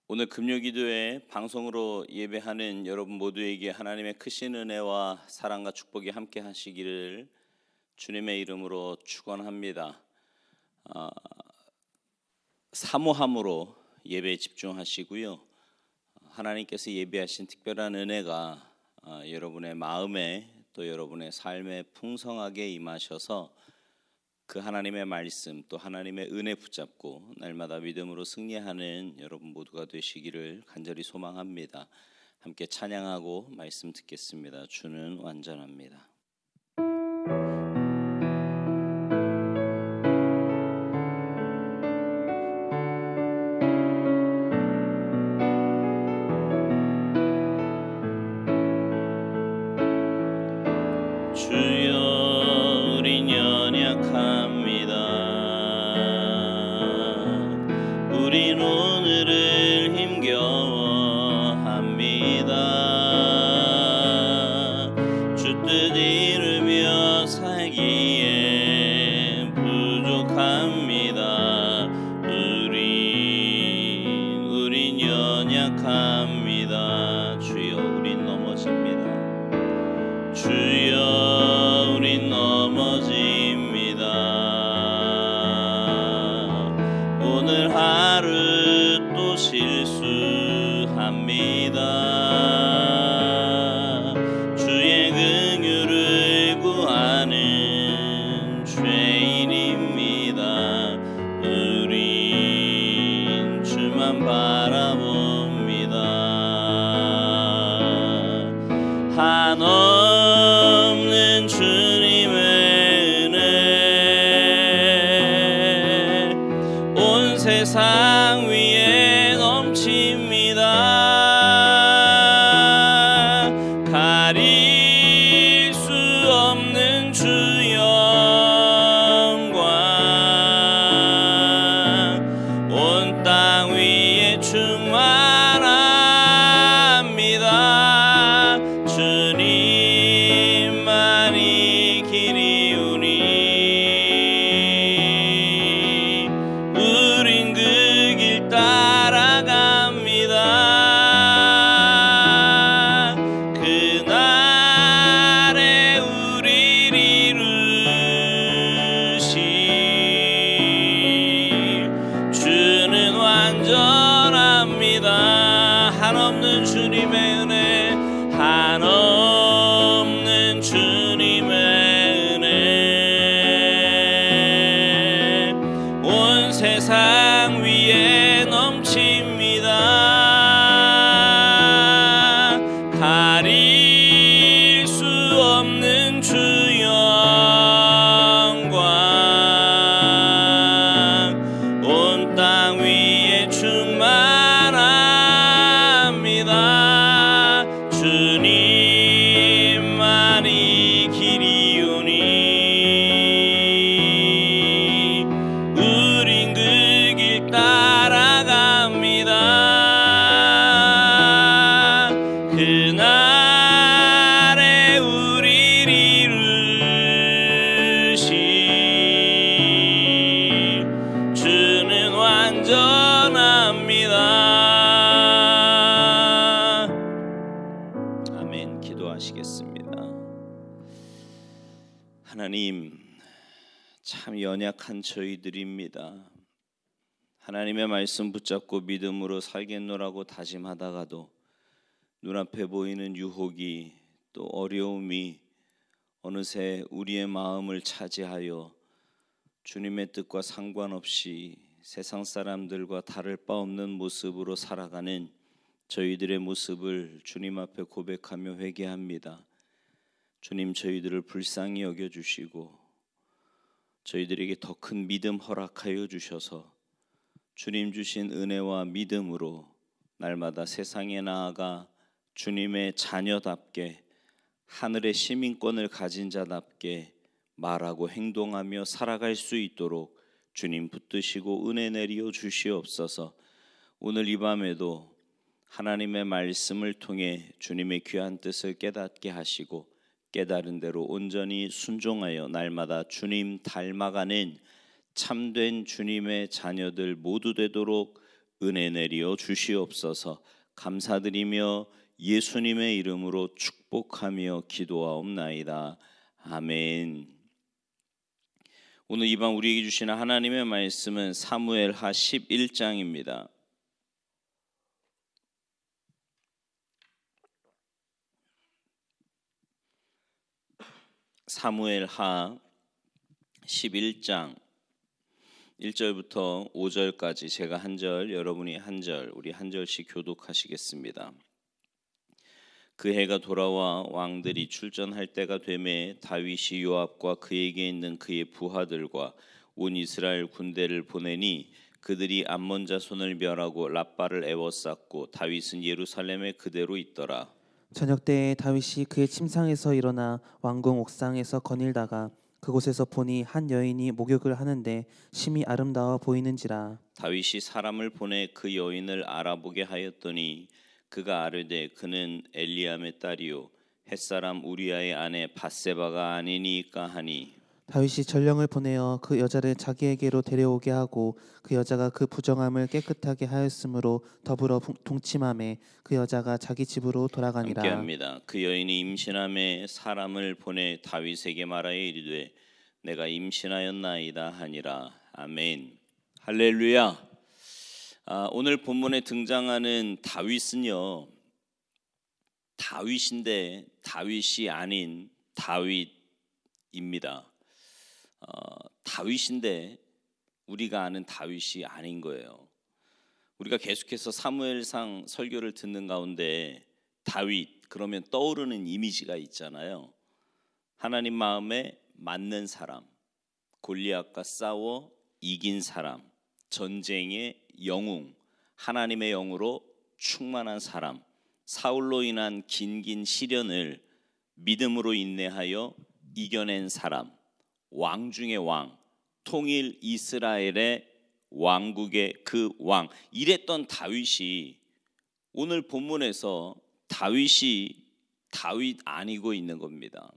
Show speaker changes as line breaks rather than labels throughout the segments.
오늘 금요기도회 방송으로 예배하는 여러분 모두에게 하나님의 크신 은혜와 사랑과 축복이 함께 하시기를 주님의 이름으로 축원합니다. 사모함으로 예배에 집중하시고요. 하나님께서 예비하신 특별한 은혜가 여러분의 마음에 또 여러분의 삶에 풍성하게 임하셔서 그 하나님의 말씀 또 하나님의 은혜 붙잡고 날마다 믿음으로 승리하는 여러분 모두가 되시기를 간절히 소망합니다. 함께 찬양하고 말씀 듣겠습니다. 주는 완전합니다. 주여 우린 연약합니다. 우린 오늘을 힘겨워합니다. 주 뜻 이루며 살기에 부족합니다. 우린 연약합니다. 주여 우린 넘어집니다. 주여 우린 넘어집니다. 오늘 하루 또 실수합니다. 주의 긍휼을 구하는 죄인입니다. 우린 주만 바라봅니다. 한없는 주님의 은혜 온 세상 위에 넘칩니다. 가릴 수 없는 주 영광 온 땅 위에 충만합니다. 주님만이 길이오니 우린 그 길 따라갑니다. 그날에 우릴 이루실 주는 완전합니다. 한없는 주님의 은혜 한없는 주님의 은혜 온 세상 위에 넘칩니다. 가릴 수 없는 주 영광 온 땅 위에 충만합니다. 주님만이 길이오니 우린 그 길 따라갑니다. 그날에 우릴 이루실 주는 완전합니다. 아멘. 기도하시겠습니다. 하나님, 참 연약한 저희들입니다. 하나님의 말씀 붙잡고 믿음으로 살겠노라고 다짐하다가도 눈앞에 보이는 유혹이 또 어려움이 어느새 우리의 마음을 차지하여 주님의 뜻과 상관없이 세상 사람들과 다를 바 없는 모습으로 살아가는 저희들의 모습을 주님 앞에 고백하며 회개합니다. 주님, 저희들을 불쌍히 여겨주시고 저희들에게 더 큰 믿음 허락하여 주셔서 주님 주신 은혜와 믿음으로 날마다 세상에 나아가 주님의 자녀답게 하늘의 시민권을 가진 자답게 말하고 행동하며 살아갈 수 있도록 주님 붙드시고 은혜 내리어 주시옵소서. 오늘 이 밤에도 하나님의 말씀을 통해 주님의 귀한 뜻을 깨닫게 하시고 깨달은 대로 온전히 순종하여 날마다 주님 닮아가는 참된 주님의 자녀들 모두 되도록 은혜 내리어 주시옵소서. 감사드리며 예수님의 이름으로 축복하며 기도하옵나이다. 아멘. 오늘 이밤 우리에게 주시는 하나님의 말씀은 사무엘하 11장입니다. 사무엘하 11장 1절부터 5절까지 제가 한 절, 여러분이 한 절, 우리 한 절씩 교독하시겠습니다. 그 해가 돌아와 왕들이 출전할 때가 되매 다윗이 요압과 그에게 있는 그의 부하들과 온 이스라엘 군대를 보내니 그들이 암몬 자손을 멸하고 랍바를 에워쌌고 다윗은 예루살렘에 그대로 있더라.
저녁 때에 다윗이 그의 침상에서 일어나 왕궁 옥상에서 거닐다가 그곳에서 보니 한 여인이 목욕을 하는데 심히 아름다워 보이는지라.
다윗이 사람을 보내 그 여인을 알아보게 하였더니 그가 아뢰되 그는 엘리암의 딸이요 햇사람 우리아의 아내 밧세바가 아니니까 하니
다윗이 전령을 보내어 그 여자를 자기에게로 데려오게 하고 그 여자가 그 부정함을 깨끗하게 하였으므로 더불어 동침함에 그 여자가 자기 집으로 돌아가니라.
함께합니다. 그 여인이 임신함에 사람을 보내 다윗에게 말하여 이르되 내가 임신하였나이다 하니라. 아멘. 할렐루야. 오늘 본문에 등장하는 다윗은요, 다윗인데 다윗이 아닌 다윗입니다. 다윗인데 우리가 아는 다윗이 아닌 거예요. 우리가 계속해서 사무엘상 설교를 듣는 가운데 다윗 그러면 떠오르는 이미지가 있잖아요. 하나님 마음에 맞는 사람, 골리앗과 싸워 이긴 사람, 전쟁의 영웅, 하나님의 영으로 충만한 사람, 사울로 인한 긴긴 시련을 믿음으로 인내하여 이겨낸 사람, 왕 중의 왕, 통일 이스라엘의 왕국의 그 왕, 이랬던 다윗이 오늘 본문에서 다윗이 다윗 아니고 있는 겁니다.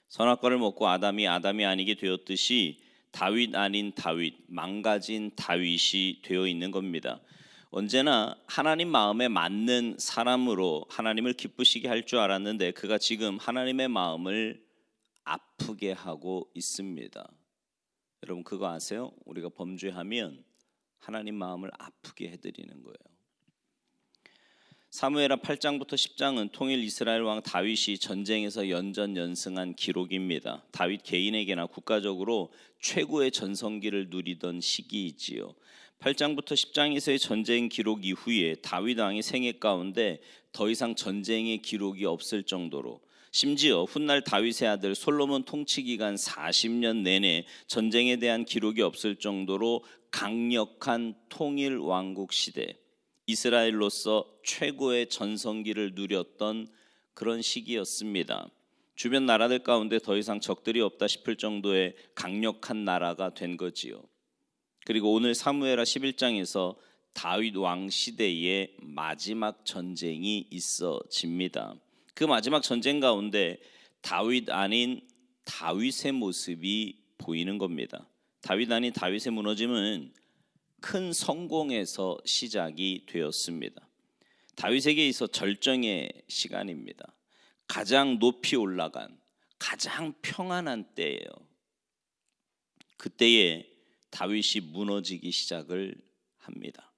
선악과를 먹고 아담이 아니게 되었듯이 다윗 아닌 다윗, 망가진 다윗이 되어 있는 겁니다. 언제나 하나님 마음에 맞는 사람으로 하나님을 기쁘시게 할 줄 알았는데 그가 지금 하나님의 마음을 아프게 하고 있습니다. 여러분 그거 아세요? 우리가 범죄하면 하나님 마음을 아프게 해드리는 거예요. 사무엘하 8장부터 10장은 통일 이스라엘 왕 다윗이 전쟁에서 연전연승한 기록입니다. 다윗 개인에게나 국가적으로 최고의 전성기를 누리던 시기이지요. 8장부터 10장에서의 전쟁 기록 이후에 다윗 왕의 생애 가운데 더 이상 전쟁의 기록이 없을 정도로, 심지어 훗날 다윗의 아들 솔로몬 통치 기간 40년 내내 전쟁에 대한 기록이 없을 정도로 강력한 통일 왕국 시대, 이스라엘로서 최고의 전성기를 누렸던 그런 시기였습니다. 주변 나라들 가운데 더 이상 적들이 없다 싶을 정도의 강력한 나라가 된 거지요. 그리고 오늘 사무엘하 11장에서 다윗 왕 시대의 마지막 전쟁이 있어집니다. 그 마지막 전쟁 가운데 다윗 아닌 다윗의 모습이 보이는 겁니다. 다윗 아닌 다윗의 무너짐은 큰 성공에서 시작이 되었습니다. 다윗에게 있어 절정의 시간입니다. 가장 높이 올라간 가장 평안한 때예요. 그때에 다윗이 무너지기 시작을 합니다.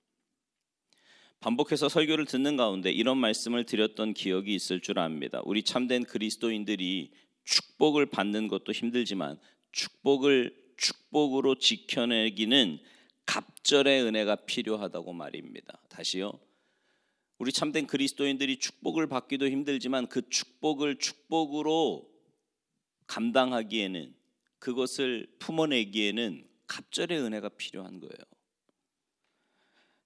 반복해서 설교를 듣는 가운데 이런 말씀을 드렸던 기억이 있을 줄 압니다. 우리 참된 그리스도인들이 축복을 받는 것도 힘들지만 축복을 축복으로 지켜내기는 갑절의 은혜가 필요하다고 말입니다. 다시요. 우리 참된 그리스도인들이 축복을 받기도 힘들지만 그 축복을 축복으로 감당하기에는, 그것을 품어내기에는 갑절의 은혜가 필요한 거예요.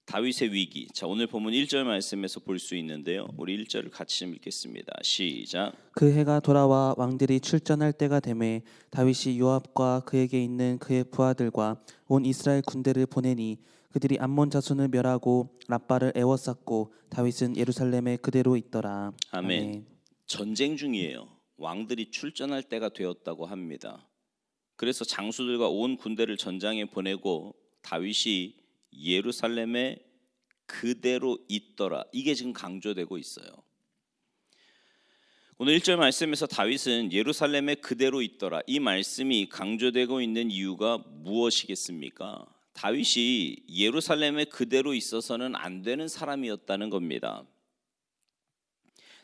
다윗의 위기. 자, 오늘 본문 1절 말씀에서 볼 수 있는데요. 우리 1절을 같이 좀 읽겠습니다. 시작.
그 해가 돌아와 왕들이 출전할 때가 되매 다윗이 요압과 그에게 있는 그의 부하들과 온 이스라엘 군대를 보내니 그들이 암몬 자손을 멸하고 랍바를 에워쌌고 다윗은 예루살렘에 그대로 있더라.
아멘. 전쟁 중이에요. 왕들이 출전할 때가 되었다고 합니다. 그래서 장수들과 온 군대를 전장에 보내고 다윗이 예루살렘에 그대로 있더라. 이게 지금 강조되고 있어요. 오늘 1절 말씀에서 다윗은 예루살렘에 그대로 있더라. 이 말씀이 강조되고 있는 이유가 무엇이겠습니까? 다윗이 예루살렘에 그대로 있어서는 안 되는 사람이었다는 겁니다.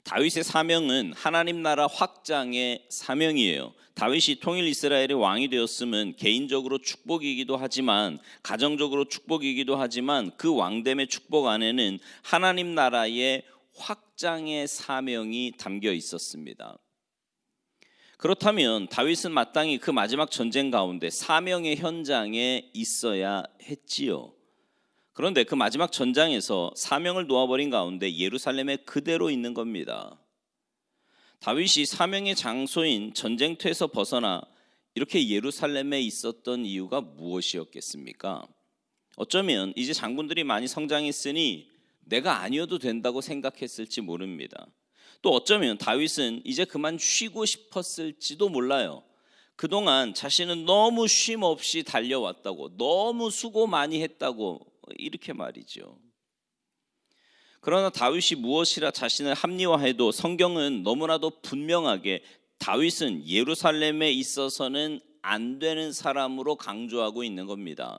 다윗의 사명은 하나님 나라 확장의 사명이에요. 다윗이 통일 이스라엘의 왕이 되었음은 개인적으로 축복이기도 하지만 가정적으로 축복이기도 하지만 그 왕됨의 축복 안에는 하나님 나라의 확장의 사명이 담겨 있었습니다. 그렇다면 다윗은 마땅히 그 마지막 전쟁 가운데 사명의 현장에 있어야 했지요. 그런데 그 마지막 전장에서 사명을 놓아버린 가운데 예루살렘에 그대로 있는 겁니다. 다윗이 사명의 장소인 전쟁터에서 벗어나 이렇게 예루살렘에 있었던 이유가 무엇이었겠습니까? 어쩌면 이제 장군들이 많이 성장했으니 내가 아니어도 된다고 생각했을지 모릅니다. 또 어쩌면 다윗은 이제 그만 쉬고 싶었을지도 몰라요. 그동안 자신은 너무 쉼 없이 달려왔다고, 너무 수고 많이 했다고 이렇게 말이죠. 그러나 다윗이 무엇이라 자신을 합리화해도 성경은 너무나도 분명하게 다윗은 예루살렘에 있어서는 안 되는 사람으로 강조하고 있는 겁니다.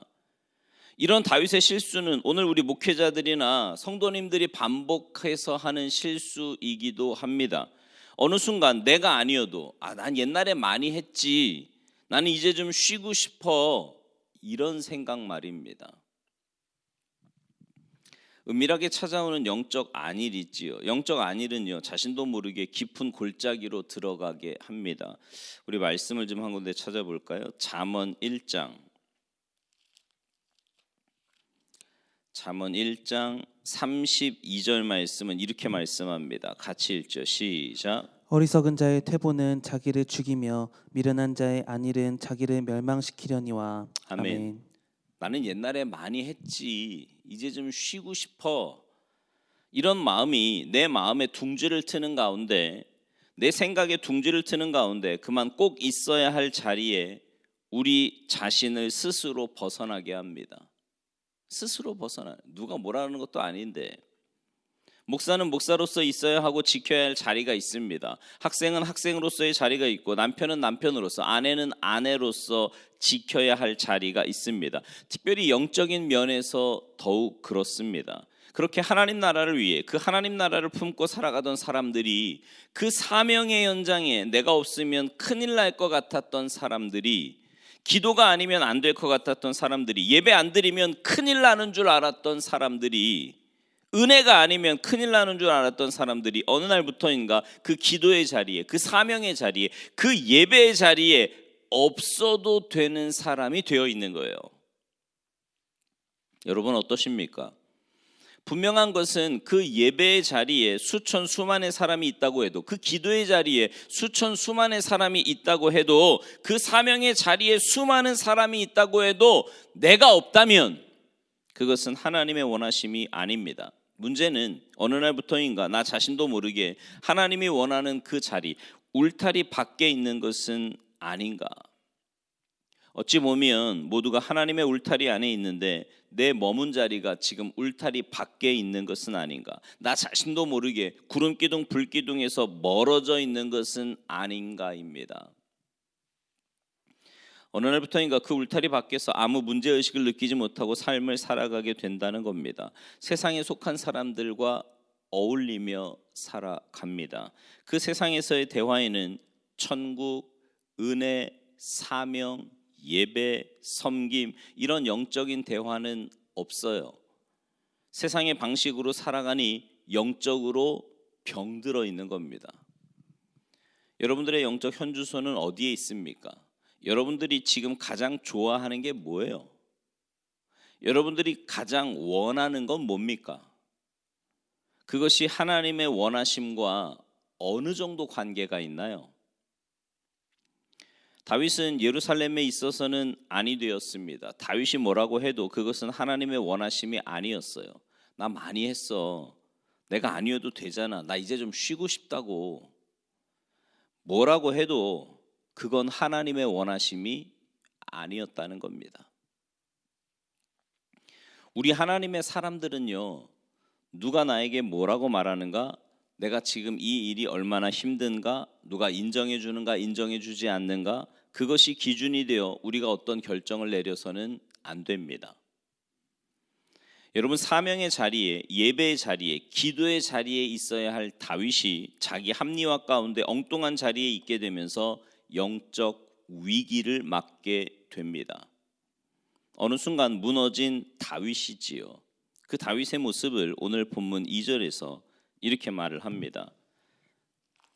이런 다윗의 실수는 오늘 우리 목회자들이나 성도님들이 반복해서 하는 실수이기도 합니다. 어느 순간 내가 아니어도 난 옛날에 많이 했지, 나는 이제 좀 쉬고 싶어, 이런 생각 말입니다. 은밀하게 찾아오는 영적 안일이 있지요. 영적 안일은요, 자신도 모르게 깊은 골짜기로 들어가게 합니다. 우리 말씀을 좀 한 군데 찾아볼까요? 잠언 1장 32절 말씀은 이렇게 말씀합니다. 같이 읽죠. 시작.
어리석은 자의 퇴보는 자기를 죽이며 미련한 자의 안일은 자기를 멸망시키려니와.
아멘. 나는 옛날에 많이 했지, 이제 좀 쉬고 싶어, 이런 마음이 내 마음에 둥지를 트는 가운데, 내 생각에 둥지를 트는 가운데 그만 꼭 있어야 할 자리에 우리 자신을 스스로 벗어나게 합니다. 스스로 누가 뭐라는 것도 아닌데. 목사는 목사로서 있어야 하고 지켜야 할 자리가 있습니다. 학생은 학생으로서의 자리가 있고 남편은 남편으로서, 아내는 아내로서 지켜야 할 자리가 있습니다. 특별히 영적인 면에서 더욱 그렇습니다. 그렇게 하나님 나라를 위해 그 하나님 나라를 품고 살아가던 사람들이, 그 사명의 현장에 내가 없으면 큰일 날 것 같았던 사람들이, 기도가 아니면 안 될 것 같았던 사람들이, 예배 안 드리면 큰일 나는 줄 알았던 사람들이, 은혜가 아니면 큰일 나는 줄 알았던 사람들이 어느 날부터인가 그 기도의 자리에, 그 사명의 자리에, 그 예배의 자리에 없어도 되는 사람이 되어 있는 거예요. 여러분 어떠십니까? 분명한 것은 그 예배의 자리에 수천 수만의 사람이 있다고 해도, 그 기도의 자리에 수천 수만의 사람이 있다고 해도, 그 사명의 자리에 수많은 사람이 있다고 해도 내가 없다면 그것은 하나님의 원하심이 아닙니다. 문제는 어느 날부터인가 나 자신도 모르게 하나님이 원하는 그 자리, 울타리 밖에 있는 것은 아닌가. 어찌 보면 모두가 하나님의 울타리 안에 있는데 내 머문 자리가 지금 울타리 밖에 있는 것은 아닌가. 나 자신도 모르게 구름기둥 불기둥에서 멀어져 있는 것은 아닌가입니다. 어느 날부터인가 그 울타리 밖에서 아무 문제의식을 느끼지 못하고 삶을 살아가게 된다는 겁니다. 세상에 속한 사람들과 어울리며 살아갑니다. 그 세상에서의 대화에는 천국, 은혜, 사명, 예배, 섬김, 이런 영적인 대화는 없어요. 세상의 방식으로 살아가니 영적으로 병들어 있는 겁니다. 여러분들의 영적 현주소는 어디에 있습니까? 여러분들이 지금 가장 좋아하는 게 뭐예요? 여러분들이 가장 원하는 건 뭡니까? 그것이 하나님의 원하심과 어느 정도 관계가 있나요? 다윗은 예루살렘에 있어서는 아니 되었습니다. 다윗이 뭐라고 해도 그것은 하나님의 원하심이 아니었어요. 나 많이 했어. 내가 아니어도 되잖아. 나 이제 좀 쉬고 싶다고. 뭐라고 해도 그건 하나님의 원하심이 아니었다는 겁니다. 우리 하나님의 사람들은요, 누가 나에게 뭐라고 말하는가, 내가 지금 이 일이 얼마나 힘든가, 누가 인정해 주는가 인정해 주지 않는가, 그것이 기준이 되어 우리가 어떤 결정을 내려서는 안 됩니다. 여러분, 사명의 자리에, 예배의 자리에, 기도의 자리에 있어야 할 다윗이 자기 합리화 가운데 엉뚱한 자리에 있게 되면서 영적 위기를 맞게 됩니다. 어느 순간 무너진 다윗이지요. 그 다윗의 모습을 오늘 본문 2절에서 이렇게 말을 합니다.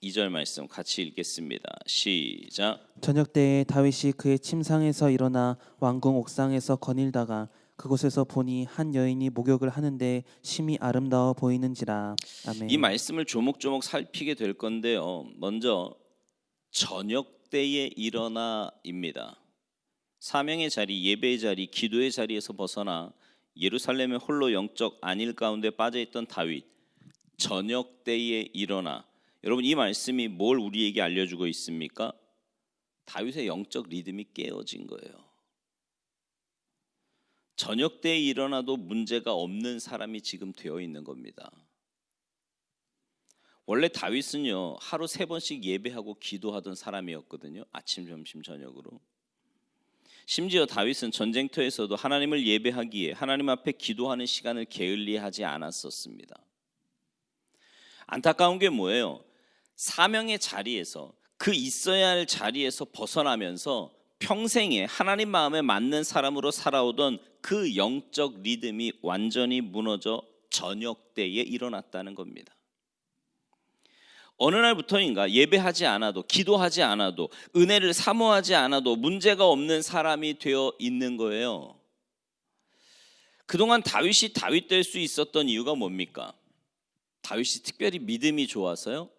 2절 말씀 같이 읽겠습니다. 시작.
저녁 때에 다윗이 그의 침상에서 일어나 왕궁 옥상에서 거닐다가 그곳에서 보니 한 여인이 목욕을 하는데 심히 아름다워 보이는지라. 아멘.
이 말씀을 조목조목 살피게 될 건데요. 먼저 저녁 때에 일어나입니다. 사명의 자리, 예배의 자리, 기도의 자리에서 벗어나 예루살렘의 홀로 영적 안일 가운데 빠져있던 다윗, 저녁 때에 일어나. 여러분, 이 말씀이 뭘 우리에게 알려주고 있습니까? 다윗의 영적 리듬이 깨어진 거예요. 저녁 때에 일어나도 문제가 없는 사람이 지금 되어 있는 겁니다. 원래 다윗은요, 하루 3번씩 예배하고 기도하던 사람이었거든요. 아침, 점심, 저녁으로. 심지어 다윗은 전쟁터에서도 하나님을 예배하기에 하나님 앞에 기도하는 시간을 게을리하지 않았었습니다. 안타까운 게 뭐예요? 사명의 자리에서, 그 있어야 할 자리에서 벗어나면서 평생에 하나님 마음에 맞는 사람으로 살아오던 그 영적 리듬이 완전히 무너져 저녁 때에 일어났다는 겁니다. 어느 날부터인가 예배하지 않아도, 기도하지 않아도, 은혜를 사모하지 않아도 문제가 없는 사람이 되어 있는 거예요. 그동안 다윗이 다윗 될 수 있었던 이유가 뭡니까? 다윗이 특별히 믿음이 좋아서요?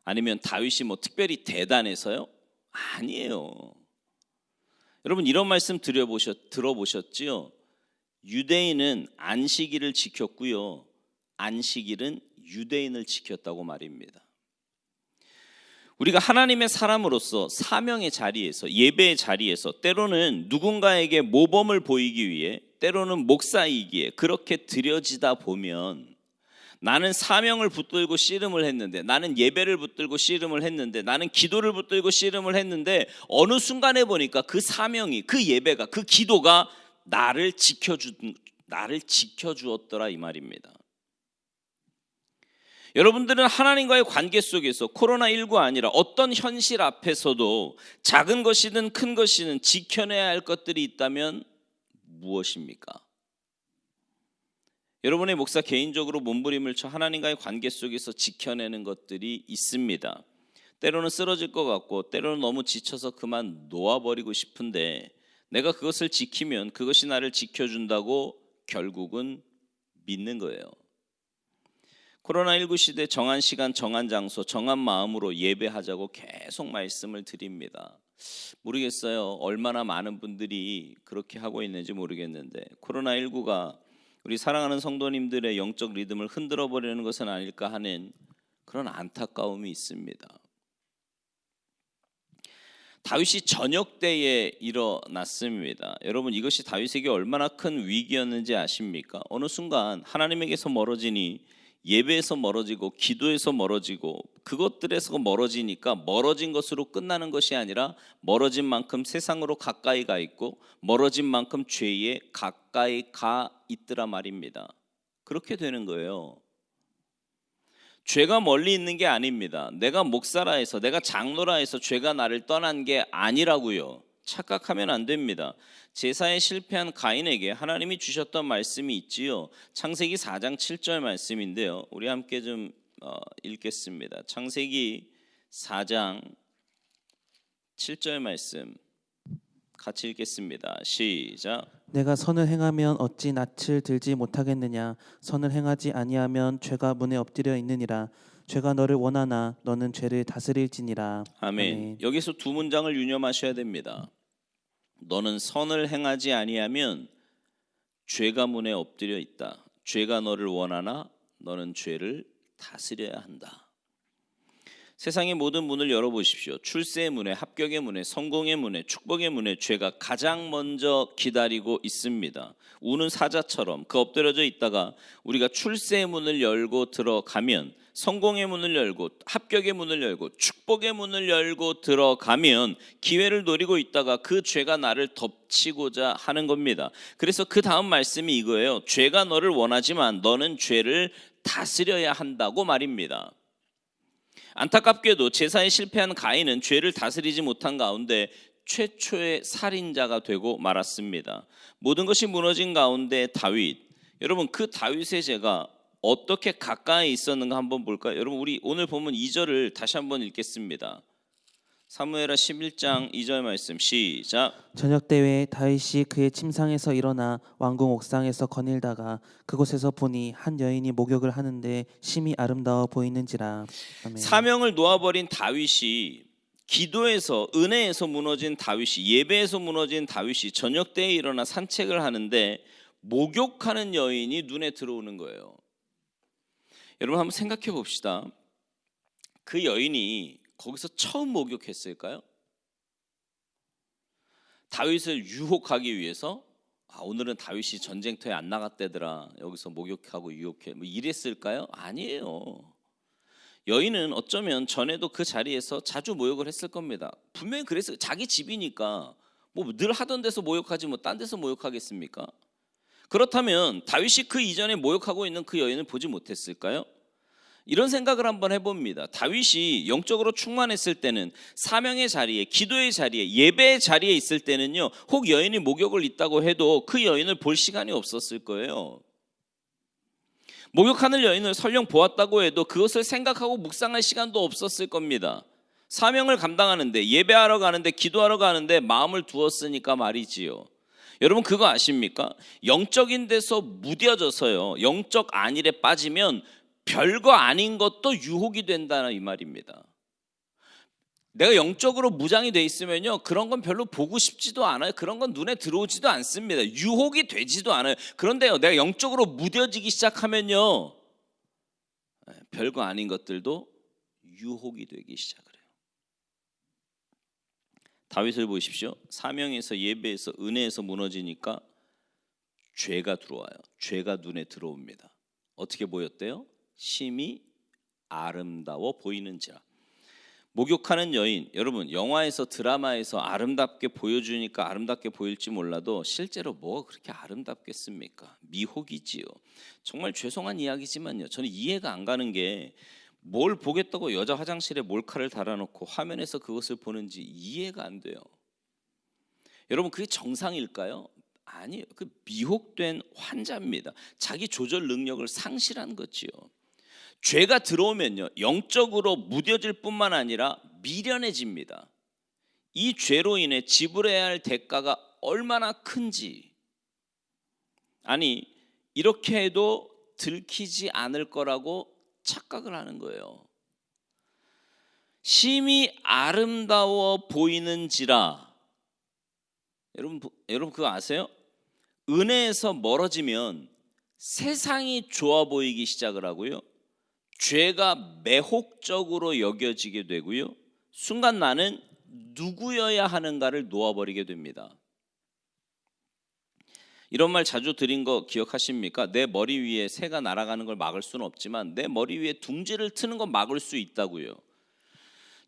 아니면 다윗이 특별히 대단해서요? 아니에요. 여러분, 이런 말씀 들어보셨지요? 유대인은 안식일을 지켰고요, 안식일은 유대인을 지켰다고 말입니다. 우리가 하나님의 사람으로서 사명의 자리에서, 예배의 자리에서 때로는 누군가에게 모범을 보이기 위해, 때로는 목사이기에 그렇게 드려지다 보면, 나는 사명을 붙들고 씨름을 했는데, 나는 예배를 붙들고 씨름을 했는데, 나는 기도를 붙들고 씨름을 했는데, 어느 순간에 보니까 그 사명이, 그 예배가, 그 기도가 나를 지켜주었더라, 이 말입니다. 여러분들은 하나님과의 관계 속에서 코로나19 아니라 어떤 현실 앞에서도 작은 것이든 큰 것이든 지켜내야 할 것들이 있다면 무엇입니까? 여러분의 목사 개인적으로 몸부림을 쳐 하나님과의 관계 속에서 지켜내는 것들이 있습니다. 때로는 쓰러질 것 같고, 때로는 너무 지쳐서 그만 놓아버리고 싶은데, 내가 그것을 지키면 그것이 나를 지켜준다고 결국은 믿는 거예요. 코로나19 시대 정한 시간, 정한 장소, 정한 마음으로 예배하자고 계속 말씀을 드립니다. 모르겠어요. 얼마나 많은 분들이 그렇게 하고 있는지 모르겠는데, 코로나19가 우리 사랑하는 성도님들의 영적 리듬을 흔들어 버리는 것은 아닐까 하는 그런 안타까움이 있습니다. 다윗이 저녁 때에 일어났습니다. 여러분, 이것이 다윗에게 얼마나 큰 위기였는지 아십니까? 어느 순간 하나님에게서 멀어지니 예배에서 멀어지고 기도에서 멀어지고, 그것들에서 멀어지니까 멀어진 것으로 끝나는 것이 아니라 멀어진 만큼 세상으로 가까이 가 있고, 멀어진 만큼 죄에 가까이 가 있더라 말입니다. 그렇게 되는 거예요. 죄가 멀리 있는 게 아닙니다. 내가 목사라 해서, 내가 장로라 해서 죄가 나를 떠난 게 아니라고요. 착각하면 안 됩니다. 제사에 실패한 가인에게 하나님이 주셨던 말씀이 있지요. 창세기 4장 7절 말씀인데요, 우리 함께 좀 읽겠습니다. 창세기 4장 7절 말씀 같이 읽겠습니다. 시작.
내가 선을 행하면 어찌 낯을 들지 못하겠느냐? 선을 행하지 아니하면 죄가 문에 엎드려 있느니라. 죄가 너를 원하나 너는 죄를 다스릴지니라.
아멘.
아멘.
여기서 두 문장을 유념하셔야 됩니다. 너는 선을 행하지 아니하면 죄가 문에 엎드려 있다. 죄가 너를 원하나 너는 죄를 다스려야 한다. 세상의 모든 문을 열어보십시오. 출세의 문에, 합격의 문에, 성공의 문에, 축복의 문에 죄가 가장 먼저 기다리고 있습니다. 우는 사자처럼 그 엎드려져 있다가 우리가 출세의 문을 열고 들어가면, 성공의 문을 열고 합격의 문을 열고 축복의 문을 열고 들어가면 기회를 노리고 있다가 그 죄가 나를 덮치고자 하는 겁니다. 그래서 그 다음 말씀이 이거예요. 죄가 너를 원하지만 너는 죄를 다스려야 한다고 말입니다. 안타깝게도 제사에 실패한 가인은 죄를 다스리지 못한 가운데 최초의 살인자가 되고 말았습니다. 모든 것이 무너진 가운데 다윗, 여러분 그 다윗의 죄가 어떻게 가까이 있었는가 한번 볼까요? 여러분 우리 오늘 보면 2절을 다시 한번 읽겠습니다. 사무엘하 11장 2절 말씀 시작.
저녁 때에 다윗이 그의 침상에서 일어나 왕궁 옥상에서 거닐다가 그곳에서 보니 한 여인이 목욕을 하는데 심히 아름다워 보이는지라. 아멘.
사명을 놓아버린 다윗이, 기도에서 은혜에서 무너진 다윗이, 예배에서 무너진 다윗이 저녁 때에 일어나 산책을 하는데 목욕하는 여인이 눈에 들어오는 거예요. 여러분 한번 생각해 봅시다. 그 여인이 거기서 처음 목욕했을까요? 다윗을 유혹하기 위해서 오늘은 다윗이 전쟁터에 안 나갔대더라, 여기서 목욕하고 유혹해, 뭐 이랬을까요? 아니에요. 여인은 어쩌면 전에도 그 자리에서 자주 목욕을 했을 겁니다. 분명히 그랬어요. 자기 집이니까 뭐 늘 하던 데서 목욕하지 뭐 딴 데서 목욕하겠습니까? 그렇다면 다윗이 그 이전에 목욕하고 있는 그 여인을 보지 못했을까요? 이런 생각을 한번 해봅니다. 다윗이 영적으로 충만했을 때는, 사명의 자리에, 기도의 자리에, 예배의 자리에 있을 때는요, 혹 여인이 목욕을 있다고 해도 그 여인을 볼 시간이 없었을 거예요. 목욕하는 여인을 설령 보았다고 해도 그것을 생각하고 묵상할 시간도 없었을 겁니다. 사명을 감당하는데, 예배하러 가는데, 기도하러 가는데 마음을 두었으니까 말이지요. 여러분 그거 아십니까? 영적인 데서 무뎌져서요, 영적 안일에 빠지면 별거 아닌 것도 유혹이 된다는 이 말입니다. 내가 영적으로 무장이 돼 있으면요, 그런 건 별로 보고 싶지도 않아요. 그런 건 눈에 들어오지도 않습니다. 유혹이 되지도 않아요. 그런데요, 내가 영적으로 무뎌지기 시작하면요, 별거 아닌 것들도 유혹이 되기 시작을 해요. 다윗을 보십시오. 사명에서, 예배에서, 은혜에서 무너지니까 죄가 들어와요. 죄가 눈에 들어옵니다. 어떻게 보였대요? 심히 아름다워 보이는지라. 목욕하는 여인, 여러분 영화에서, 드라마에서 아름답게 보여주니까 아름답게 보일지 몰라도 실제로 뭐가 그렇게 아름답겠습니까? 미혹이지요. 정말 죄송한 이야기지만요, 저는 이해가 안 가는 게, 뭘 보겠다고 여자 화장실에 몰카를 달아놓고 화면에서 그것을 보는지 이해가 안 돼요. 여러분 그게 정상일까요? 아니에요. 그 미혹된 환자입니다. 자기 조절 능력을 상실한 거지요. 죄가 들어오면요, 영적으로 무뎌질 뿐만 아니라 미련해집니다. 이 죄로 인해 지불해야 할 대가가 얼마나 큰지, 아니 이렇게 해도 들키지 않을 거라고 착각을 하는 거예요. 심히 아름다워 보이는지라. 여러분 그거 아세요? 은혜에서 멀어지면 세상이 좋아 보이기 시작을 하고요, 죄가 매혹적으로 여겨지게 되고요, 순간 나는 누구여야 하는가를 놓아버리게 됩니다. 이런 말 자주 드린 거 기억하십니까? 내 머리 위에 새가 날아가는 걸 막을 수는 없지만 내 머리 위에 둥지를 트는 건 막을 수 있다고요.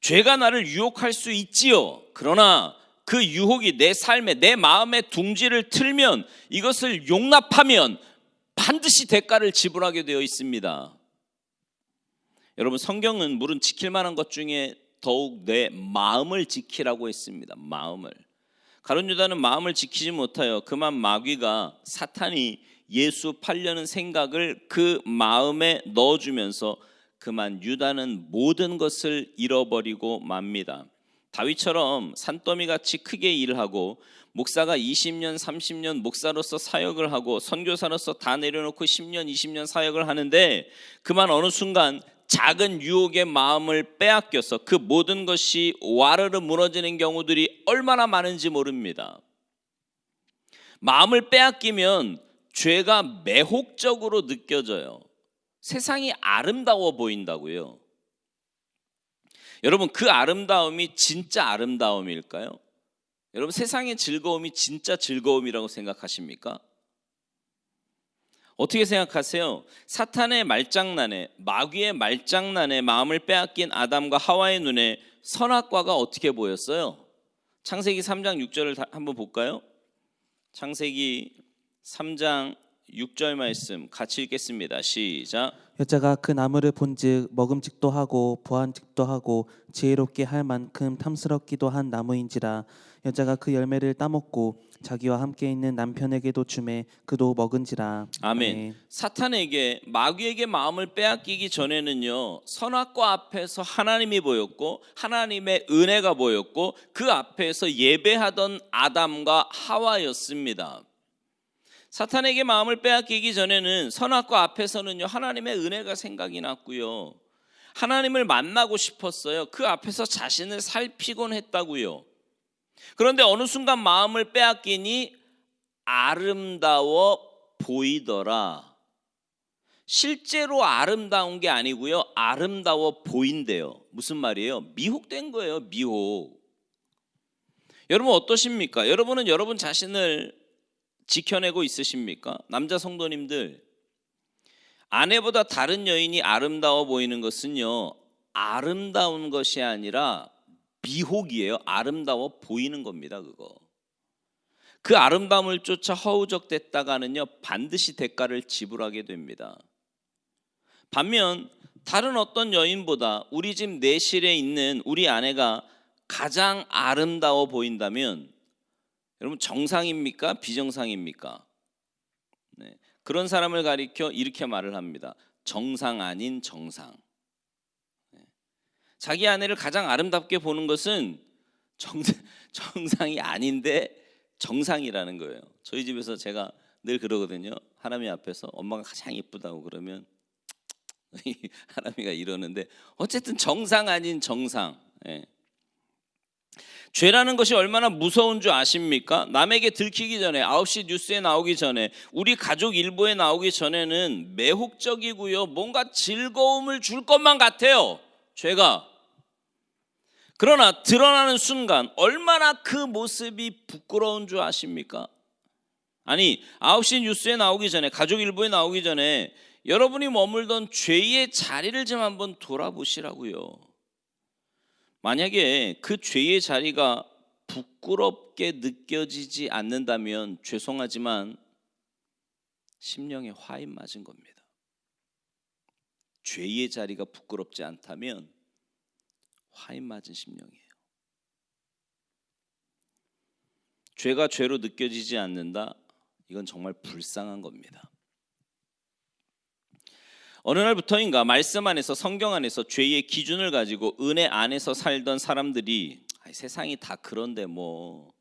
죄가 나를 유혹할 수 있지요. 그러나 그 유혹이 내 삶에, 내 마음에 둥지를 틀면, 이것을 용납하면 반드시 대가를 지불하게 되어 있습니다. 여러분 성경은 물은 지킬 만한 것 중에 더욱 내 마음을 지키라고 했습니다. 마음을. 가룟 유다는 마음을 지키지 못하여 그만 마귀가, 사탄이 예수 팔려는 생각을 그 마음에 넣어주면서 그만 유다는 모든 것을 잃어버리고 맙니다. 다윗처럼 산더미같이 크게 일하고 목사가 20년 30년 목사로서 사역을 하고 선교사로서 다 내려놓고 10년 20년 사역을 하는데 그만 어느 순간 작은 유혹의 마음을 빼앗겨서 그 모든 것이 와르르 무너지는 경우들이 얼마나 많은지 모릅니다. 마음을 빼앗기면 죄가 매혹적으로 느껴져요. 세상이 아름다워 보인다고요. 여러분, 그 아름다움이 진짜 아름다움일까요? 여러분, 세상의 즐거움이 진짜 즐거움이라고 생각하십니까? 어떻게 생각하세요? 사탄의 말장난에, 마귀의 말장난에 마음을 빼앗긴 아담과 하와의 눈에 선악과가 어떻게 보였어요? 창세기 3장 6절을 한번 볼까요? 창세기 3장 6절 말씀 같이 읽겠습니다. 시작.
여자가 그 나무를 본즉 먹음직도 하고 보안직도 하고 지혜롭게 할 만큼 탐스럽기도 한 나무인지라. 여자가 그 열매를 따먹고 자기와 함께 있는 남편에게도 주매 그도 먹은지라.
아멘. 사탄에게, 마귀에게 마음을 빼앗기기 전에는요, 선악과 앞에서 하나님이 보였고 하나님의 은혜가 보였고 그 앞에서 예배하던 아담과 하와였습니다. 사탄에게 마음을 빼앗기기 전에는 선악과 앞에서는요, 하나님의 은혜가 생각이 났고요, 하나님을 만나고 싶었어요. 그 앞에서 자신을 살피곤 했다고요. 그런데 어느 순간 마음을 빼앗기니 아름다워 보이더라. 실제로 아름다운 게 아니고요, 아름다워 보인대요. 무슨 말이에요? 미혹된 거예요. 미혹. 여러분 어떠십니까? 여러분은 여러분 자신을 지켜내고 있으십니까? 남자 성도님들, 아내보다 다른 여인이 아름다워 보이는 것은요, 아름다운 것이 아니라 미혹이에요. 아름다워 보이는 겁니다. 그거. 그 아름다움을 쫓아 허우적댔다가는요, 반드시 대가를 지불하게 됩니다. 반면 다른 어떤 여인보다 우리 집 내실에 있는 우리 아내가 가장 아름다워 보인다면 여러분, 정상입니까? 비정상입니까? 네. 그런 사람을 가리켜 이렇게 말을 합니다. 정상 아닌 정상. 네. 자기 아내를 가장 아름답게 보는 것은 정상이 아닌데 정상이라는 거예요. 저희 집에서 제가 늘 그러거든요. 하나미 앞에서 엄마가 가장 예쁘다고 그러면 하나미가 이러는데, 어쨌든 정상 아닌 정상. 네. 죄라는 것이 얼마나 무서운 줄 아십니까? 남에게 들키기 전에, 9시 뉴스에 나오기 전에, 우리 가족 일보에 나오기 전에는 매혹적이고요, 뭔가 즐거움을 줄 것만 같아요, 죄가. 그러나 드러나는 순간 얼마나 그 모습이 부끄러운 줄 아십니까? 아니, 9시 뉴스에 나오기 전에, 가족 일보에 나오기 전에 여러분이 머물던 죄의 자리를 좀 한번 돌아보시라고요. 만약에 그 죄의 자리가 부끄럽게 느껴지지 않는다면 죄송하지만 심령에 화인 맞은 겁니다. 죄의 자리가 부끄럽지 않다면 화인 맞은 심령이에요. 죄가 죄로 느껴지지 않는다? 이건 정말 불쌍한 겁니다. 어느 날부터인가 말씀 안에서, 성경 안에서 죄의 기준을 가지고 은혜 안에서 살던 사람들이, 세상이 다 그런데 뭐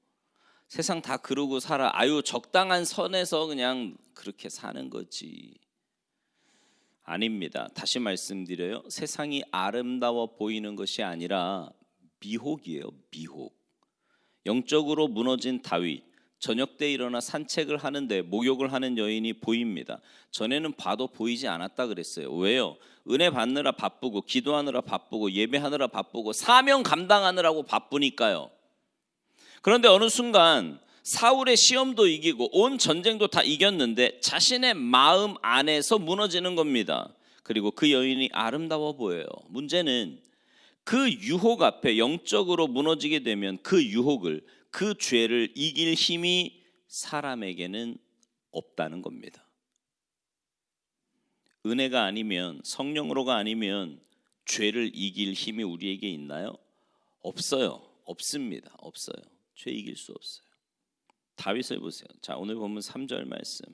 세상 다 그러고 살아, 아유 적당한 선에서 그냥 그렇게 사는 거지. 아닙니다. 다시 말씀드려요. 세상이 아름다워 보이는 것이 아니라 미혹이에요. 미혹. 영적으로 무너진 다윗, 저녁 때 일어나 산책을 하는데 목욕을 하는 여인이 보입니다. 전에는 봐도 보이지 않았다 그랬어요. 왜요? 은혜 받느라 바쁘고, 기도하느라 바쁘고, 예배하느라 바쁘고, 사명 감당하느라고 바쁘니까요. 그런데 어느 순간 사울의 시험도 이기고 온 전쟁도 다 이겼는데 자신의 마음 안에서 무너지는 겁니다. 그리고 그 여인이 아름다워 보여요. 문제는 그 유혹 앞에 영적으로 무너지게 되면 그 유혹을, 그 죄를 이길 힘이 사람에게는 없다는 겁니다. 은혜가 아니면, 성령으로가 아니면 죄를 이길 힘이 우리에게 있나요? 없어요. 없습니다. 없어요. 죄 이길 수 없어요. 다윗을 보세요. 자, 오늘 보면 3절 말씀.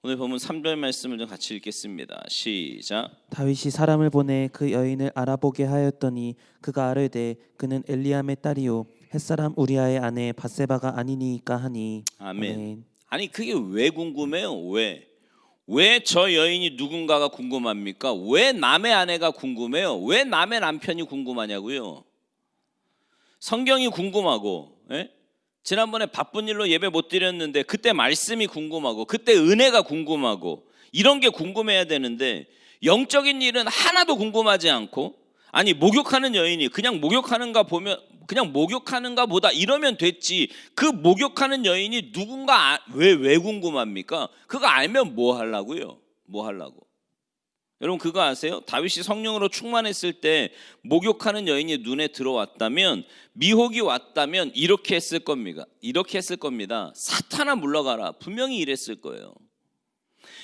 오늘 보면 3절 말씀을 좀 같이 읽겠습니다. 시작.
다윗이 사람을 보내 그 여인을 알아보게 하였더니 그가 아뢰되 그는 엘리암의 딸이요 햇사람 우리아의 아내 밧세바가 아니니까 하니.
아멘.
아멘.
아니 그게 왜 궁금해요? 왜 저 여인이 누군가가 궁금합니까? 왜 남의 아내가 궁금해요? 왜 남의 남편이 궁금하냐고요? 성경이 궁금하고, 예? 지난번에 바쁜 일로 예배 못 드렸는데 그때 말씀이 궁금하고, 그때 은혜가 궁금하고, 이런 게 궁금해야 되는데 영적인 일은 하나도 궁금하지 않고, 아니 목욕하는 여인이 그냥 목욕하는가 보다 이러면 됐지, 그 목욕하는 여인이 누군가 왜 궁금합니까? 그거 알면 뭐 하려고요? 뭐 하려고? 여러분 그거 아세요? 다윗이 성령으로 충만했을 때 목욕하는 여인이 눈에 들어왔다면, 미혹이 왔다면 이렇게 했을 겁니다. 사탄아 물러가라. 분명히 이랬을 거예요.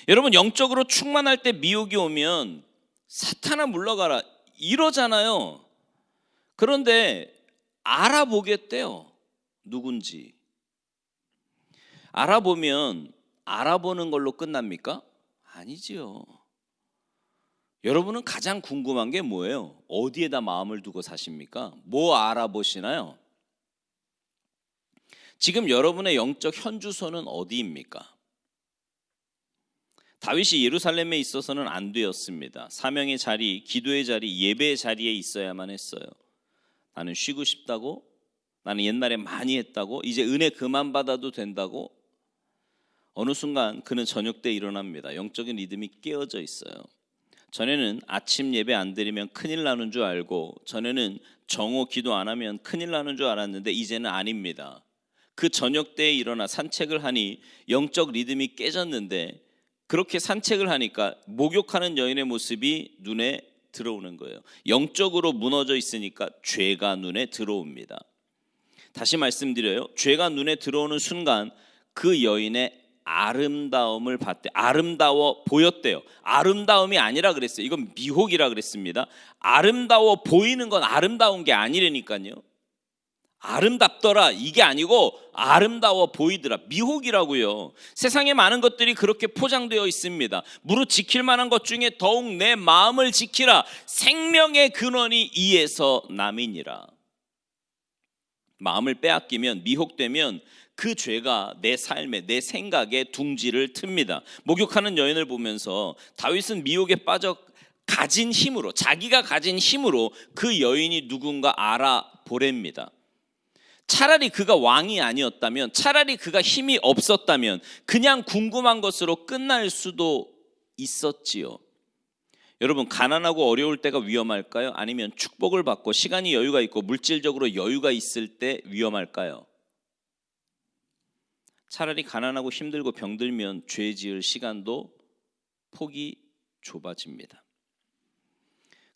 여러분 영적으로 충만할 때 미혹이 오면 사탄아 물러가라 이러잖아요. 그런데 알아보겠대요. 누군지. 알아보는 걸로 끝납니까? 아니지요. 여러분은 가장 궁금한 게 뭐예요? 어디에다 마음을 두고 사십니까? 뭐 알아보시나요? 지금 여러분의 영적 현주소는 어디입니까? 다윗이 예루살렘에 있어서는 안 되었습니다. 사명의 자리, 기도의 자리, 예배의 자리에 있어야만 했어요. 나는 쉬고 싶다고, 나는 옛날에 많이 했다고, 이제 은혜 그만 받아도 된다고. 어느 순간 그는 저녁 때 일어납니다. 영적인 리듬이 깨어져 있어요. 전에는 아침 예배 안 드리면 큰일 나는 줄 알고, 전에는 정오 기도 안 하면 큰일 나는 줄 알았는데 이제는 아닙니다. 그 저녁 때에 일어나 산책을 하니 영적 리듬이 깨졌는데, 그렇게 산책을 하니까 목욕하는 여인의 모습이 눈에 들어오는 거예요. 영적으로 무너져 있으니까 죄가 눈에 들어옵니다. 다시 말씀드려요. 죄가 눈에 들어오는 순간 그 여인의 아름다움을 봤대. 아름다워 보였대요. 아름다움이 아니라 그랬어요. 이건 미혹이라 그랬습니다. 아름다워 보이는 건 아름다운 게 아니라니까요. 아름답더라 이게 아니고 아름다워 보이더라. 미혹이라고요. 세상에 많은 것들이 그렇게 포장되어 있습니다. 무릇 지킬 만한 것 중에 더욱 내 마음을 지키라. 생명의 근원이 이에서 남이니라. 마음을 빼앗기면, 미혹되면 그 죄가 내 삶에, 내 생각에 둥지를 틉니다. 목욕하는 여인을 보면서 다윗은 미혹에 빠져 자기가 가진 힘으로 그 여인이 누군가 알아보렵니다. 차라리 그가 왕이 아니었다면, 차라리 그가 힘이 없었다면 그냥 궁금한 것으로 끝날 수도 있었지요. 여러분 가난하고 어려울 때가 위험할까요? 아니면 축복을 받고 시간이 여유가 있고 물질적으로 여유가 있을 때 위험할까요? 차라리 가난하고 힘들고 병들면 죄 지을 시간도 폭이 좁아집니다.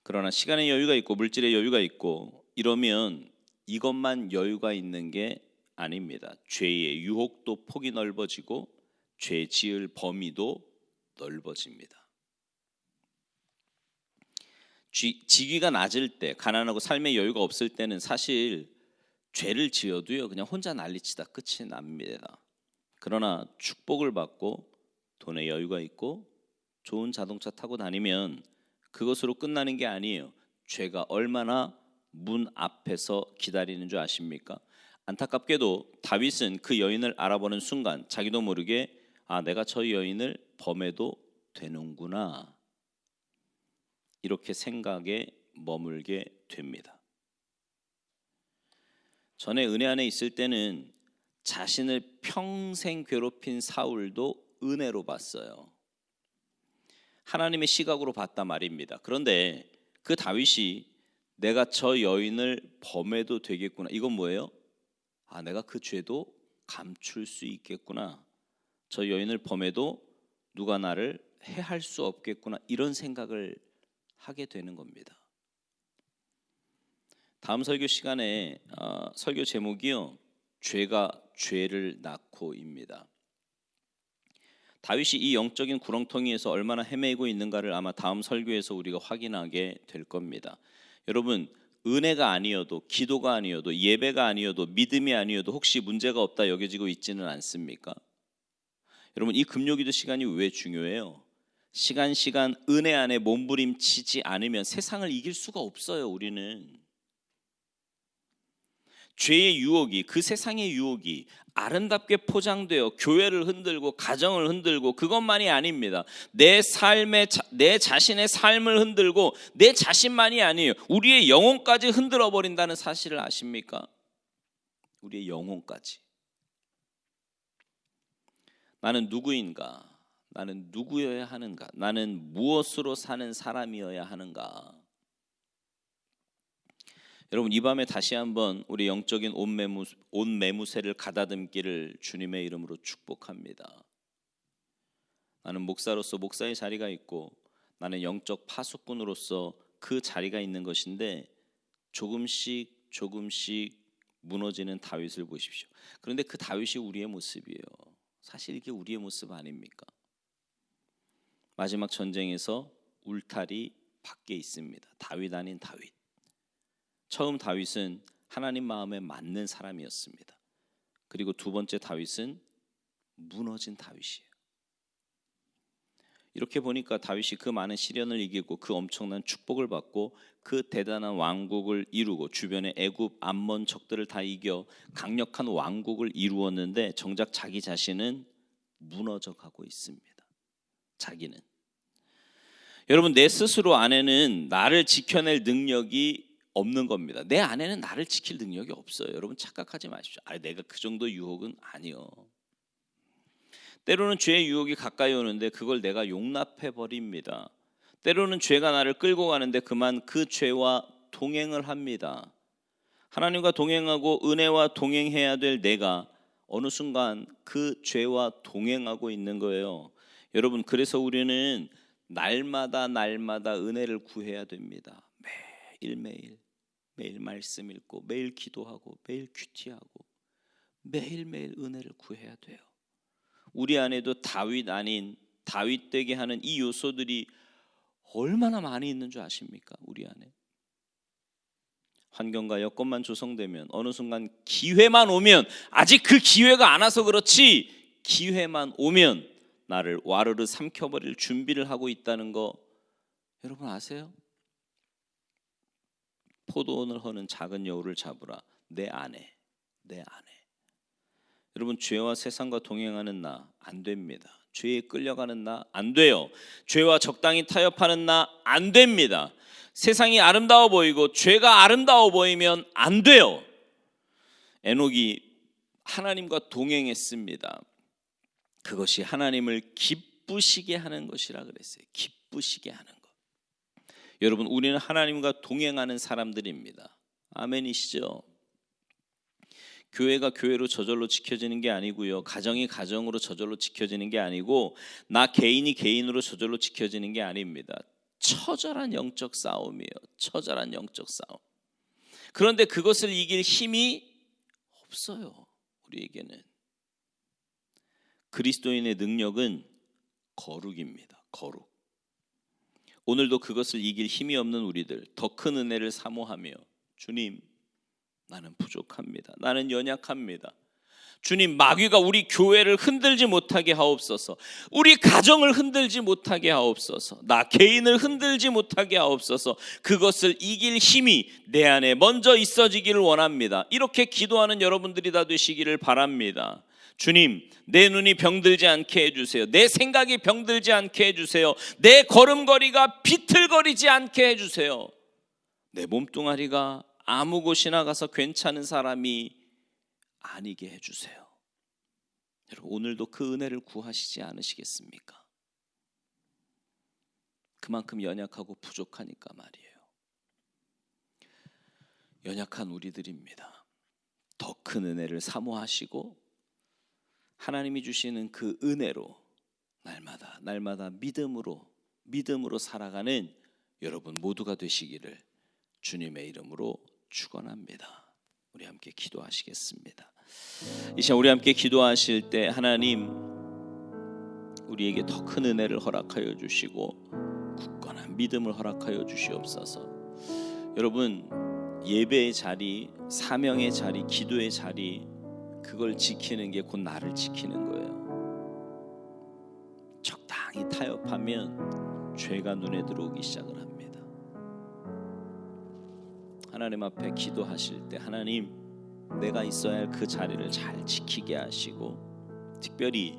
그러나 시간의 여유가 있고 물질의 여유가 있고 이러면 이것만 여유가 있는 게 아닙니다. 죄의 유혹도 폭이 넓어지고 죄 지을 범위도 넓어집니다. 직위가 낮을 때, 가난하고 삶의 여유가 없을 때는 사실 죄를 지어도요 그냥 혼자 난리치다 끝이 납니다. 그러나 축복을 받고 돈의 여유가 있고 좋은 자동차 타고 다니면 그것으로 끝나는 게 아니에요. 죄가 얼마나 문 앞에서 기다리는 줄 아십니까? 안타깝게도 다윗은 그 여인을 알아보는 순간 자기도 모르게 내가 저 여인을 범해도 되는구나 이렇게 생각에 머물게 됩니다. 전에 은혜 안에 있을 때는 자신을 평생 괴롭힌 사울도 은혜로 봤어요. 하나님의 시각으로 봤단 말입니다. 그런데 그 다윗이 내가 저 여인을 범해도 되겠구나. 이건 뭐예요? 내가 그 죄도 감출 수 있겠구나. 저 여인을 범해도 누가 나를 해할 수 없겠구나. 이런 생각을 하게 되는 겁니다. 다음 설교 시간에 설교 제목이요, 죄가 죄를 낳고입니다. 다윗이 이 영적인 구렁텅이에서 얼마나 헤매고 있는가를 아마 다음 설교에서 우리가 확인하게 될 겁니다. 여러분, 은혜가 아니어도, 기도가 아니어도, 예배가 아니어도, 믿음이 아니어도 혹시 문제가 없다 여겨지고 있지는 않습니까? 여러분, 이 금요기도 시간이 왜 중요해요? 시간 은혜 안에 몸부림치지 않으면 세상을 이길 수가 없어요. 우리는 죄의 유혹이, 그 세상의 유혹이 아름답게 포장되어 교회를 흔들고 가정을 흔들고 그것만이 아닙니다. 내 자신의 삶을 흔들고 내 자신만이 아니에요. 우리의 영혼까지 흔들어 버린다는 사실을 아십니까? 우리의 영혼까지. 나는 누구인가? 나는 누구여야 하는가? 나는 무엇으로 사는 사람이어야 하는가? 여러분, 이 밤에 다시 한번 우리 영적인 온 매무새를 가다듬기를 주님의 이름으로 축복합니다. 나는 목사로서 목사의 자리가 있고 나는 영적 파수꾼으로서 그 자리가 있는 것인데 조금씩 무너지는 다윗을 보십시오. 그런데 그 다윗이 우리의 모습이에요. 사실 이게 우리의 모습 아닙니까? 마지막 전쟁에서 울타리 밖에 있습니다. 다윗 아닌 다윗. 처음 다윗은 하나님 마음에 맞는 사람이었습니다. 그리고 두 번째 다윗은 무너진 다윗이에요. 이렇게 보니까 다윗이 그 많은 시련을 이기고 그 엄청난 축복을 받고 그 대단한 왕국을 이루고 주변의 애굽, 암몬 적들을 다 이겨 강력한 왕국을 이루었는데 정작 자기 자신은 무너져 가고 있습니다. 자기는. 여러분, 내 스스로 안에는 나를 지켜낼 능력이 없는 겁니다. 내 안에는 나를 지킬 능력이 없어요. 여러분, 착각하지 마십시오. 내가 그 정도 유혹은 아니요. 때로는 죄의 유혹이 가까이 오는데 그걸 내가 용납해 버립니다. 때로는 죄가 나를 끌고 가는데 그만 그 죄와 동행을 합니다. 하나님과 동행하고 은혜와 동행해야 될 내가 어느 순간 그 죄와 동행하고 있는 거예요. 여러분, 그래서 우리는 날마다 은혜를 구해야 됩니다. 매일 말씀 읽고 매일 기도하고 매일 큐티하고 매일매일 은혜를 구해야 돼요. 우리 안에도 다윗 아닌 다윗 되게 하는 이 요소들이 얼마나 많이 있는 줄 아십니까? 우리 안에. 환경과 여건만 조성되면 어느 순간 기회만 오면, 아직 그 기회가 안 와서 그렇지 기회만 오면 나를 와르르 삼켜버릴 준비를 하고 있다는 거 여러분 아세요? 포도원을 허는 작은 여우를 잡으라. 내 안에. 여러분, 죄와 세상과 동행하는 나 안 됩니다. 죄에 끌려가는 나 안 돼요. 죄와 적당히 타협하는 나 안 됩니다. 세상이 아름다워 보이고 죄가 아름다워 보이면 안 돼요. 에녹이 하나님과 동행했습니다. 그것이 하나님을 기쁘시게 하는 것이라 그랬어요. 기쁘시게 하는 것. 여러분, 우리는 하나님과 동행하는 사람들입니다. 아멘이시죠? 교회가 교회로 저절로 지켜지는 게 아니고요. 가정이 가정으로 저절로 지켜지는 게 아니고 나 개인이 개인으로 저절로 지켜지는 게 아닙니다. 처절한 영적 싸움이에요. 처절한 영적 싸움. 그런데 그것을 이길 힘이 없어요. 우리에게는. 그리스도인의 능력은 거룩입니다. 거룩. 오늘도 그것을 이길 힘이 없는 우리들, 더 큰 은혜를 사모하며 주님, 나는 부족합니다. 나는 연약합니다. 주님, 마귀가 우리 교회를 흔들지 못하게 하옵소서. 우리 가정을 흔들지 못하게 하옵소서. 나 개인을 흔들지 못하게 하옵소서. 그것을 이길 힘이 내 안에 먼저 있어지기를 원합니다. 이렇게 기도하는 여러분들이 다 되시기를 바랍니다. 주님, 내 눈이 병들지 않게 해주세요. 내 생각이 병들지 않게 해주세요. 내 걸음걸이가 비틀거리지 않게 해주세요. 내 몸뚱아리가 아무 곳이나 가서 괜찮은 사람이 아니게 해주세요. 여러분, 오늘도 그 은혜를 구하시지 않으시겠습니까? 그만큼 연약하고 부족하니까 말이에요. 연약한 우리들입니다. 더 큰 은혜를 사모하시고 하나님이 주시는 그 은혜로 날마다 믿음으로 살아가는 여러분 모두가 되시기를 주님의 이름으로 축원합니다. 우리 함께 기도하시겠습니다. 이 시간 우리 함께 기도하실 때 하나님 우리에게 더 큰 은혜를 허락하여 주시고 굳건한 믿음을 허락하여 주시옵소서. 여러분, 예배의 자리, 사명의 자리, 기도의 자리, 그걸 지키는 게 곧 나를 지키는 거예요. 적당히 타협하면 죄가 눈에 들어오기 시작을 합니다. 하나님 앞에 기도하실 때 하나님, 내가 있어야 할 그 자리를 잘 지키게 하시고, 특별히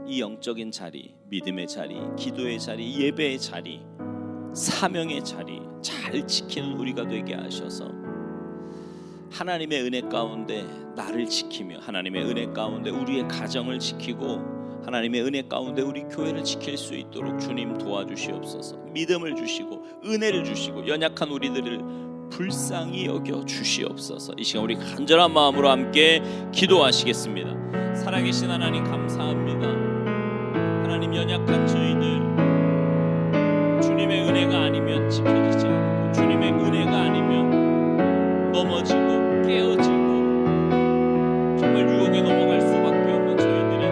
이 영적인 자리, 믿음의 자리, 기도의 자리, 예배의 자리, 사명의 자리 잘 지키는 우리가 되게 하셔서 하나님의 은혜 가운데 나를 지키며 하나님의 은혜 가운데 우리의 가정을 지키고 하나님의 은혜 가운데 우리 교회를 지킬 수 있도록 주님 도와주시옵소서. 믿음을 주시고 은혜를 주시고 연약한 우리들을 불쌍히 여겨 주시옵소서. 이 시간 우리 간절한 마음으로 함께 기도하시겠습니다. 살아계신 하나님 감사합니다. 하나님 연약한 저희들 주님의 은혜가 아니면 지켜지지 않고 주님의 은혜가 아니면 넘어지고 깨어지고 정말 유혹에 넘어갈 수밖에 없는 저희들인데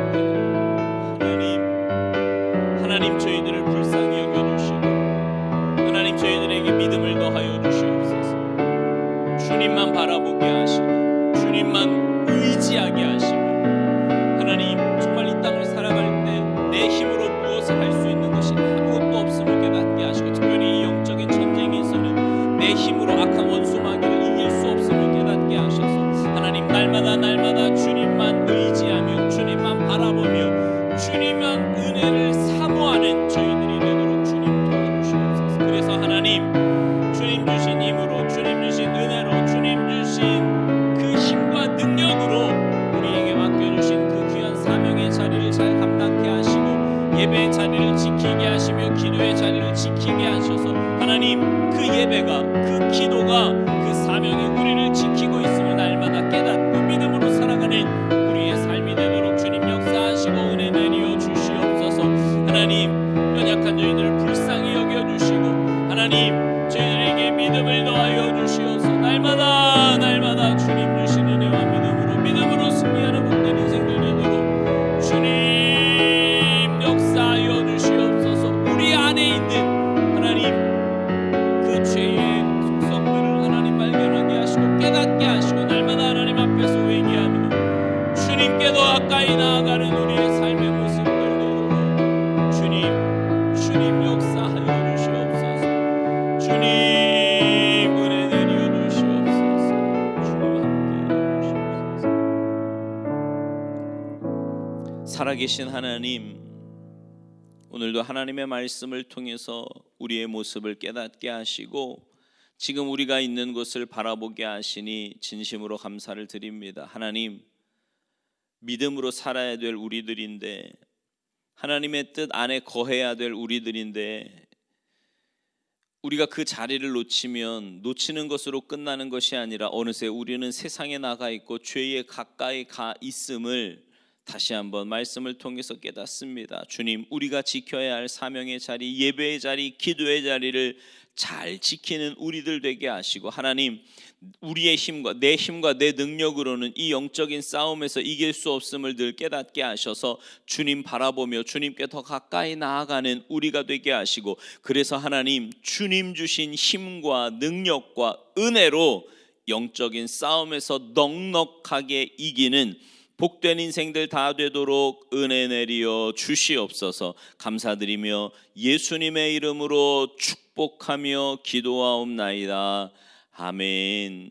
하나님 저희들을 불쌍히 여겨주시고 하나님 저희들에게 믿음을 더하여 주시옵소서. 주님만 바라보게 하시고 주님만 의지하게 하시고 하나님 정말 이 땅을 살아갈 때 내 힘으로 무엇을 할 수 있는 것이 아무것도 없음을 깨닫게 하시고 특별히 이 영적인 전쟁에서는 내 힘으로 악한 원수 마귀를 이길 수 없음을 깨닫게 하셔서 하나님 날마다 주님만 의지하며 주님만 바라보며 주님만 은혜를 사모하는 저희들이 되도록 주님 도와주시옵소서. 그래서 하나님 주님 주신 힘으로 주님 주신 은혜로 주님 주신 그 힘과 능력으로 우리에게 맡겨주신 그 귀한 사명의 자리를 잘 감당케 하시고 예배의 자리를 지키게 하시며 기도의 자리를 지키게 하셔서 하나님 그 예배가 그 기도가 그 사명이 우리를 지키고 있음을 날마다 깨닫고 믿음으로 살아가는 우리의 삶이 되도록 주님 역사하시고 은혜 내려 주시옵소서. 하나님 연약한 저희들을 불쌍히 여겨주시고 하나님 저희들에게 믿음을 더하여 주시옵소서. 날마다 주님 주신 은혜와 믿음으로 승리하는 복된 인생들 되도록 주님 역사하여 주시옵소서. 우리 안에 있는 하나님 그 죄의 속성들을 하나님 발견하게 하시고 깨닫게 하시고 날마다 하나님 앞에서 회개하며 주님께 더 가까이 나아가는 우리의 삶의 모습들 되도록 주님 역사하여 주시옵소서. 주님 은혜 내려 주시옵소서. 주님 함께 주시옵소서. 살아계신 하나님, 오늘도 하나님의 말씀을 통해서 우리의 모습을 깨닫게 하시고 지금 우리가 있는 곳을 바라보게 하시니 진심으로 감사를 드립니다. 하나님, 믿음으로 살아야 될 우리들인데 하나님의 뜻 안에 거해야 될 우리들인데 우리가 그 자리를 놓치면 놓치는 것으로 끝나는 것이 아니라 어느새 우리는 세상에 나가 있고 죄에 가까이 가 있음을 다시 한번 말씀을 통해서 깨닫습니다. 주님, 우리가 지켜야 할 사명의 자리, 예배의 자리, 기도의 자리를 잘 지키는 우리들 되게 하시고 하나님, 우리의 힘과 내 능력으로는 이 영적인 싸움에서 이길 수 없음을 늘 깨닫게 하셔서 주님 바라보며 주님께 더 가까이 나아가는 우리가 되게 하시고 그래서 하나님 주님 주신 힘과 능력과 은혜로 영적인 싸움에서 넉넉하게 이기는 복된 인생들 다 되도록 은혜 내리어 주시옵소서. 감사드리며 예수님의 이름으로 축복하며 기도하옵나이다. 아멘.